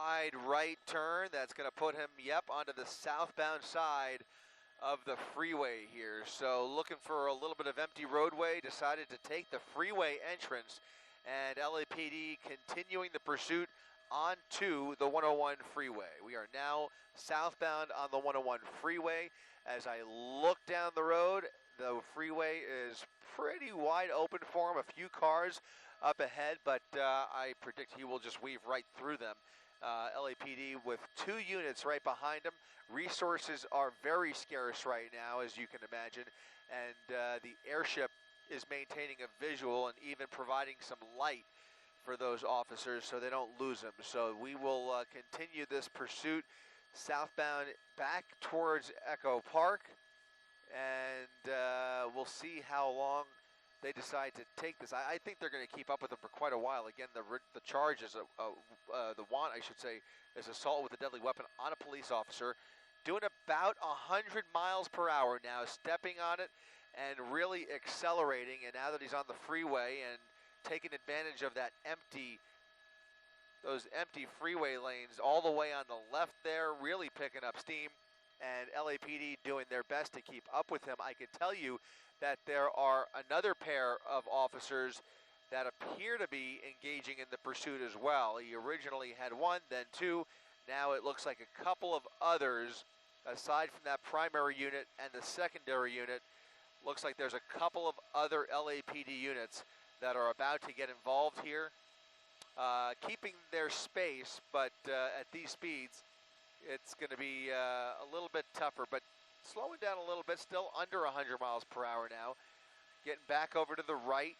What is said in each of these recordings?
wide right turn. That's going to put him, onto the southbound side of the freeway here. So looking for a little bit of empty roadway, decided to take the freeway entrance, and LAPD continuing the pursuit onto the 101 freeway. We are now southbound on the 101 freeway. As I look down the road, the freeway is pretty wide open for him. A few cars up ahead, but I predict he will just weave right through them. LAPD with 2 units right behind him. Resources are very scarce right now, as you can imagine, and the airship is maintaining a visual and even providing some light for those officers so they don't lose them. So we will continue this pursuit southbound back towards Echo Park, and we'll see how long they decide to take this. I think they're going to keep up with them for quite a while. Again, the charge is the want, I should say, is assault with a deadly weapon on a police officer, doing about 100 miles per hour now, stepping on it and really accelerating. And now that he's on the freeway and taking advantage of that those empty freeway lanes all the way on the left there, really picking up steam, and LAPD doing their best to keep up with him. I could tell you that there are another pair of officers that appear to be engaging in the pursuit as well. He originally had 1, then 2. Now it looks like a couple of others, aside from that primary unit and the secondary unit. Looks like there's a couple of other LAPD units that are about to get involved here, keeping their space, but at these speeds, it's going to be a little bit tougher, but slowing down a little bit, still under 100 miles per hour now. Getting back over to the right,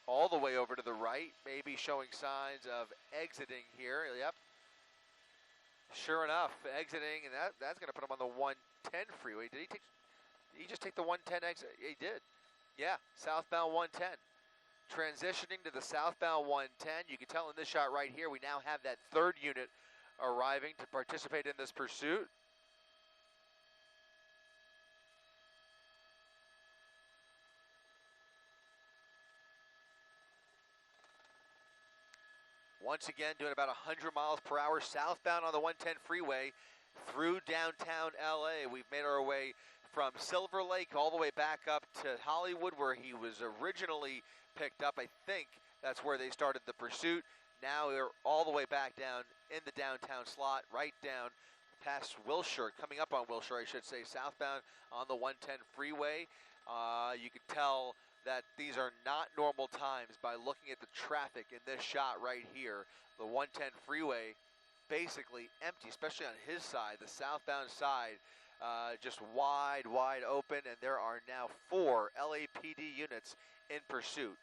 all the way over to the right, maybe showing signs of exiting here. Yep. Sure enough, exiting, and that's going to put him on the 110 freeway. Did he just take the 110 exit? He did. Yeah, southbound 110. Transitioning to the southbound 110. You can tell in this shot right here, we now have that 3rd unit arriving to participate in this pursuit. Once again, doing about 100 miles per hour southbound on the 110 freeway through downtown LA. We've made our way from Silver Lake all the way back up to Hollywood, where he was originally picked up. I think that's where they started the pursuit. Now they're all the way back down in the downtown slot, right down past Wilshire, coming up on Wilshire, I should say, southbound on the 110 freeway. You can tell that these are not normal times by looking at the traffic in this shot right here. The 110 freeway basically empty, especially on his side, the southbound side, just wide open, and there are now 4 LAPD units in pursuit.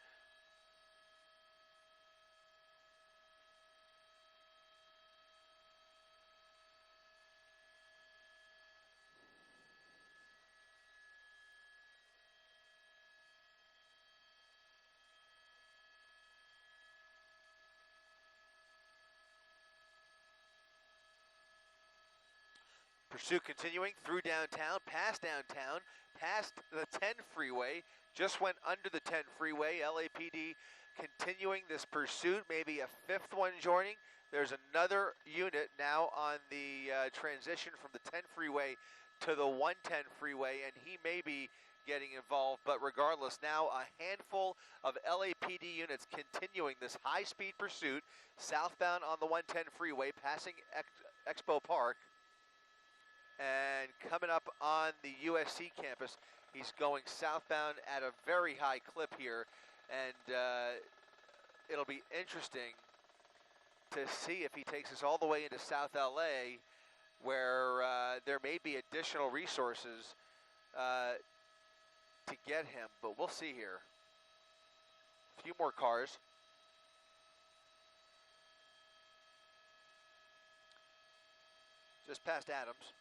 Pursuit continuing through downtown, past the 10 freeway, just went under the 10 freeway. LAPD continuing this pursuit, maybe a 5th one joining. There's another unit now on the transition from the 10 freeway to the 110 freeway, and he may be getting involved, but regardless, now a handful of LAPD units continuing this high-speed pursuit southbound on the 110 freeway, passing Expo Park. And coming up on the USC campus, he's going southbound at a very high clip here, and it'll be interesting to see if he takes us all the way into South LA, where there may be additional resources to get him, but we'll see here. A few more cars. Just past Adams.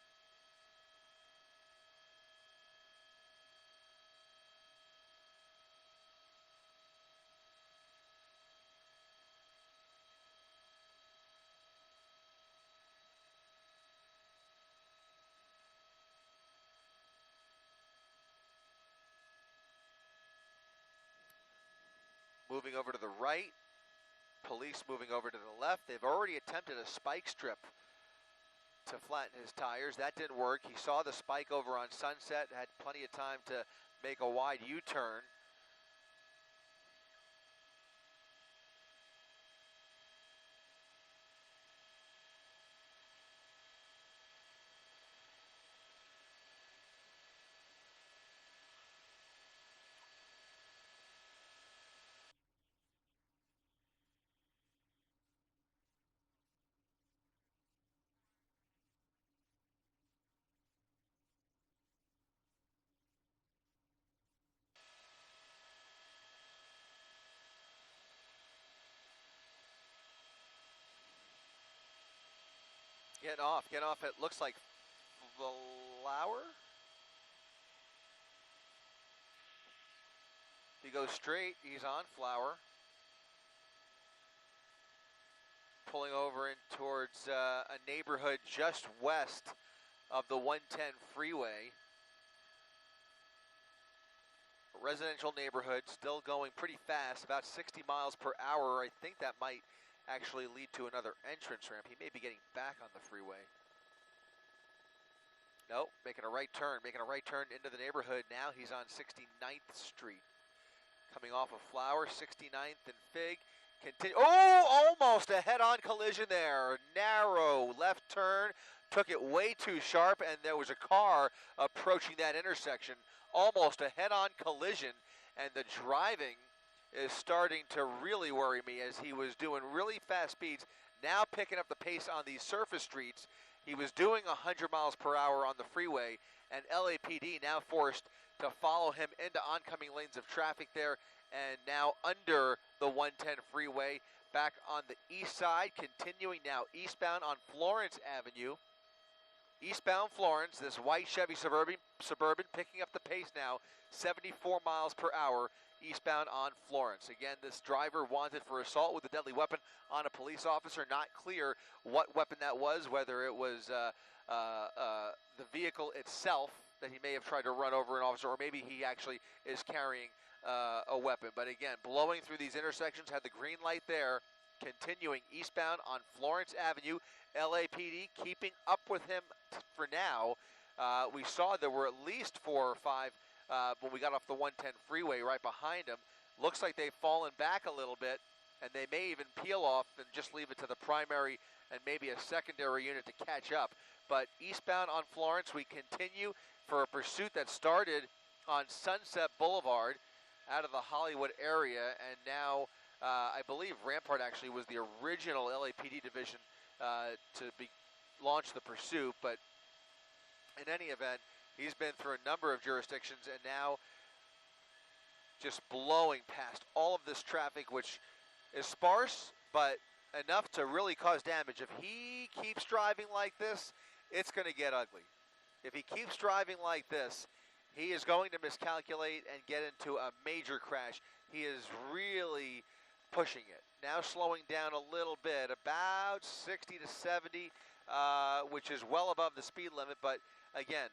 Moving over to the right, Police moving over to the left. They've already attempted a spike strip to flatten his tires. That didn't work. He saw the spike over on Sunset, had plenty of time to make a wide U-turn. Getting off, it looks like Flower. He goes straight, he's on Flower. Pulling over in towards a neighborhood just west of the 110 freeway. A residential neighborhood, still going pretty fast, about 60 miles per hour. I think that might actually lead to another entrance ramp. He may be getting back on the freeway. Nope, making a right turn into the neighborhood. Now he's on 69th Street. Coming off of Flower, 69th and Fig. Oh, almost a head-on collision there. Narrow left turn, took it way too sharp, and there was a car approaching that intersection. Almost a head-on collision, and the driving is starting to really worry me as he was doing really fast speeds, now picking up the pace on these surface streets. He was doing 100 miles per hour on the freeway, and LAPD now forced to follow him into oncoming lanes of traffic there, and now under the 110 freeway, back on the east side, continuing now eastbound on Florence Avenue. Eastbound Florence, this white Chevy Suburban picking up the pace now, 74 miles per hour, eastbound on Florence. Again, this driver wanted for assault with a deadly weapon on a police officer. Not clear what weapon that was, whether it was the vehicle itself that he may have tried to run over an officer, or maybe he actually is carrying a weapon. But again, blowing through these intersections, had the green light there, continuing eastbound on Florence Avenue. LAPD keeping up with him for now. We saw there were at least 4 or 5 when we got off the 110 freeway right behind him. Looks like they've fallen back a little bit, and they may even peel off and just leave it to the primary and maybe a secondary unit to catch up. But eastbound on Florence, we continue for a pursuit that started on Sunset Boulevard out of the Hollywood area, and now I believe Rampart actually was the original LAPD division to launch the pursuit, but in any event, he's been through a number of jurisdictions and now just blowing past all of this traffic, which is sparse, but enough to really cause damage. If he keeps driving like this, it's going to get ugly. If he keeps driving like this, he is going to miscalculate and get into a major crash. He is really pushing it. Now slowing down a little bit, about 60 to 70, which is well above the speed limit. But again,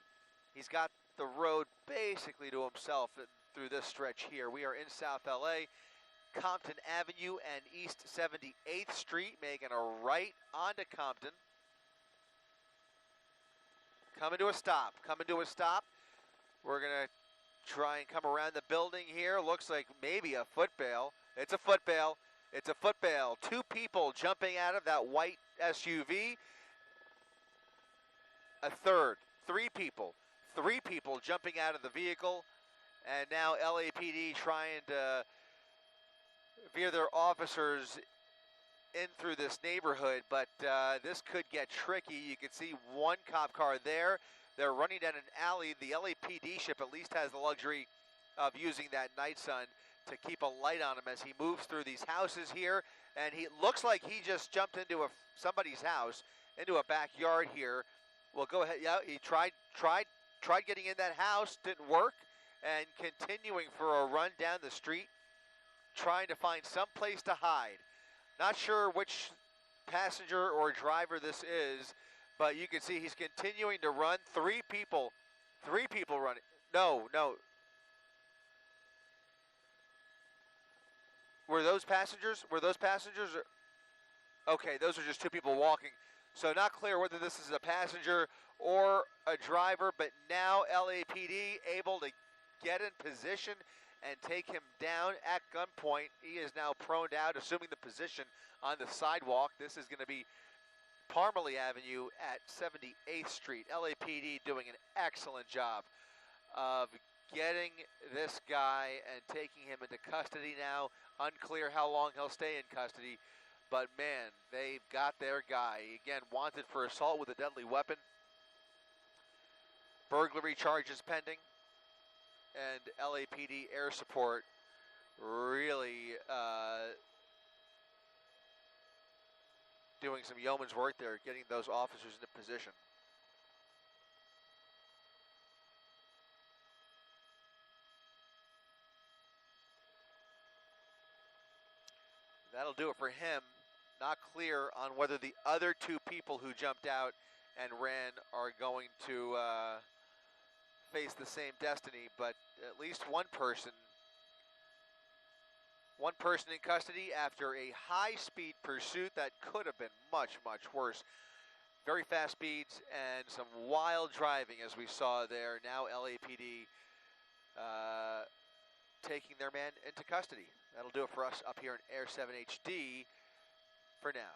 he's got the road basically to himself through this stretch here. We are in South LA, Compton Avenue and East 78th Street, making a right onto Compton. Coming to a stop, We're gonna try and come around the building here. Looks like maybe a footbail. It's a footbail. It's a footbail. 2 people jumping out of that white SUV. A third. 3 people. 3 people jumping out of the vehicle. And now LAPD trying to veer their officers in through this neighborhood. But this could get tricky. You can see one cop car there. They're running down an alley. The LAPD ship at least has the luxury of using that night sun to keep a light on him as he moves through these houses here. And he looks like he just jumped into somebody's house, into a backyard here. Well, go ahead. Yeah, he tried getting in that house, didn't work, and continuing for a run down the street, trying to find some place to hide. Not sure which passenger or driver this is, but you can see he's continuing to run. 3 people running. No. Were those passengers? Were those passengers? Okay, those are just two people walking. So not clear whether this is a passenger or a driver, but now LAPD able to get in position and take him down at gunpoint. He is now proned out, assuming the position on the sidewalk. This is going to be Parmalee Avenue at 78th Street. LAPD doing an excellent job of getting this guy and taking him into custody now. Unclear how long he'll stay in custody, but man, they've got their guy. Again, wanted for assault with a deadly weapon. Burglary charges pending, and LAPD air support really doing some yeoman's work there, getting those officers into position. That'll do it for him. Not clear on whether the other two people who jumped out and ran are going to face the same destiny, but at least one person in custody after a high-speed pursuit that could have been much, much worse. Very fast speeds and some wild driving, as we saw there. Now LAPD taking their man into custody. That'll do it for us up here in Air 7 HD for now.